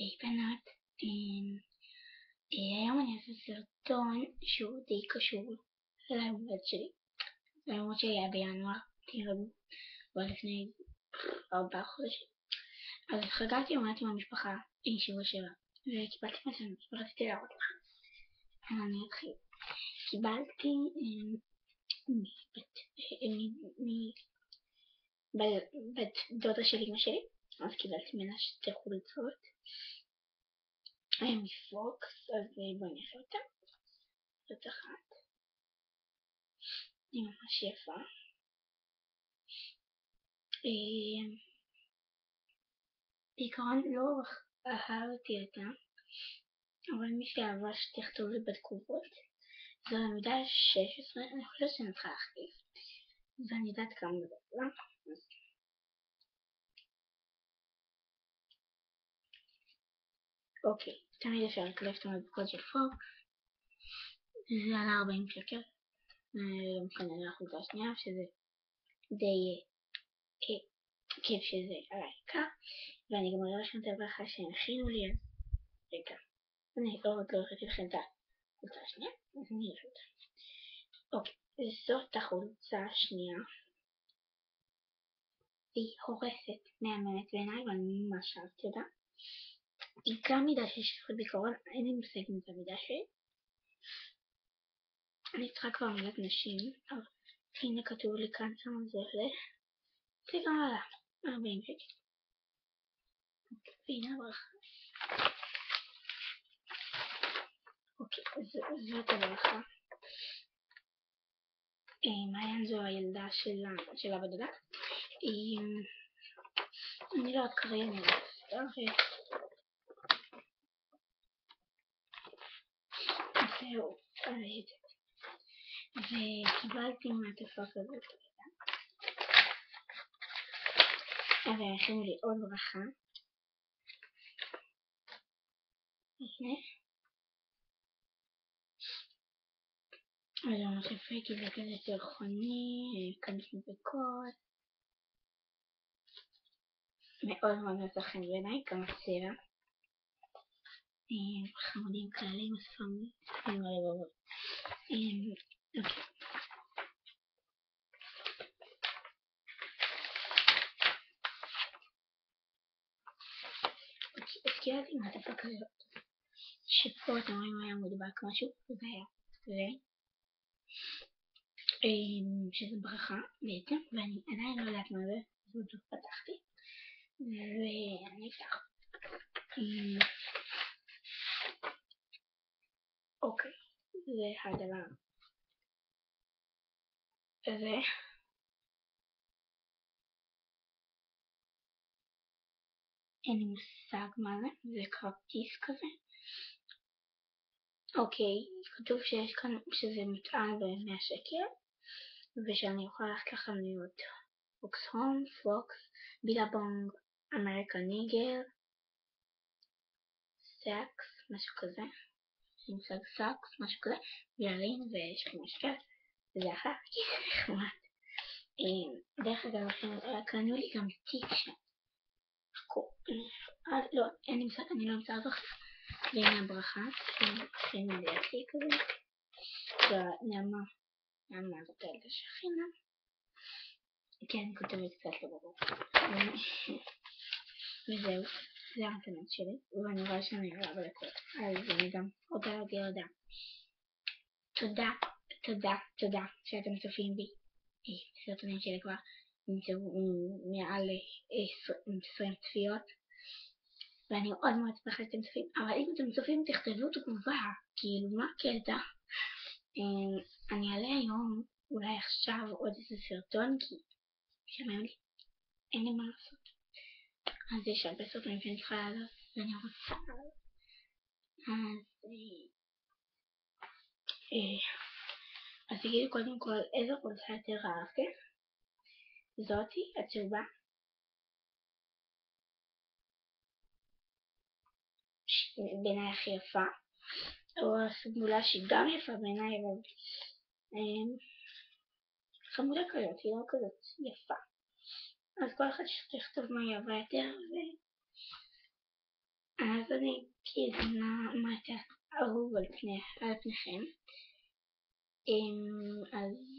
היי בנות, היום אני אעשה סרטון שהוא די קשור ליום הולדת שלי. למרות שהיה בינואר, תראו, כבר לפני 4 חודשים. אז חגגתי יום הולדת עם המשפחה שבוע שעבר, וקיבלתי מתנות ורציתי להראות לכם. אז אני אתחיל. קיבלתי בת דודה של אמא שלי, אז קיבלתי ממנה 2 חולצות מפוקס, אז בואי נראה אותה. זאת אחת, היא ממש יפה. בעיקרון לא אהבתי אותה, אבל מי שאהבה שתכתוב לי בתגובות. זו עמידה 16, אני חושבת שאני צריכה להחליף, ואני יודעת כמה זה לא? אוקיי, תמיד אפשר לקלף את המדבקות של פוקס. זה עלה 40 שקל. לא מכנן לחולצה השנייה, שזה די כיף שזה על העיקר. ואני גם רואה לכם את הברכה שהם הכינו לי, אז רגע, אני עוד לא הולכת לכם את החולצה השנייה, אז אני אראה אותה. אוקיי, זאת החולצה השנייה. היא הורסת מהממת בעיניי, ואני ממש אהבתי אותה. היא גם מידה 16 בעיקרון, אין לי מושג אם זה מידה שלי. אני צריכה כבר מילת נשים, אבל הנה כתוב לי כאן כמה זה עולה. זה גם עלה 40 שקל. והנה הברכה. אוקיי, זאת הברכה. מעיין זו הילדה של הבדודה. אני לא אקריא, אני לא אקריא. זהו, וקיבלתי מעטפה כזאת. והכינו לי עוד ברכה. הנה. זה ממש יפה, כי זה כזה סרחוני, כאן מדבקות. מאוד מאוד מצא חן בעיניי, גם הצבע. חמודים כללים, אספרים, אוקיי. אז קיבלתי מעטפה כזאת, שפה אתם רואים היה מודבק משהו, זה היה זה. שזה ברכה בעצם, ואני עדיין לא יודעת מה זה, זאת פתחתי, ואני אפתח. אוקיי, זה הדבר הזה. אין לי מושג מה זה, זה כרטיס כזה. אוקיי, כתוב שיש כאן שזה מטען ב100 שקל, ושאני יכולה ללכת לחנויות פוקס הום, פוקס, בילבונג, אמריקן ניגר, סאקס, משהו כזה, מושג סאקס, משהו כזה, בילרים ו50 שקל, וזה אחר כי זה נחמד. דרך אגב, קנו לי גם תיק שם. לא, אני לא אמצא אותו. והנה הברכה, שהנה לי התיק הזה. נעמה זאת הילדה שכינה. כן, אני כותבת קצת לא ברור. וזהו, זה המתנות שלי, ואני רואה שאני רואה בלקות, אז אני גם רוצה להגיד תודה שאתם צופים בי. סרטונים שלי כבר נמצאו מעל 20 צפיות, ואני מאוד מאוד שמחה שאתם צופים, אבל אם אתם צופים תכתבו תגובה, כאילו מה הקטע? אני אעלה היום, אולי עכשיו, עוד איזה סרטון, כי שמעים לי, אין לי מה לעשות. אז יש הרבה סרטונים שאני צריכה לעלות, ואני רוצה אז תגידו קודם כל איזו חולצה יותר אהבתם. זאתי, הצהובה, בעיניי הכי יפה, או הסגולה שהיא גם יפה בעיניי, אבל חמודה כזאת, היא לא כזאת יפה. אז כל אחד שתכתוב מה היא אהבה יותר, אז כי זה מה יותר אהוב על פניכם. אז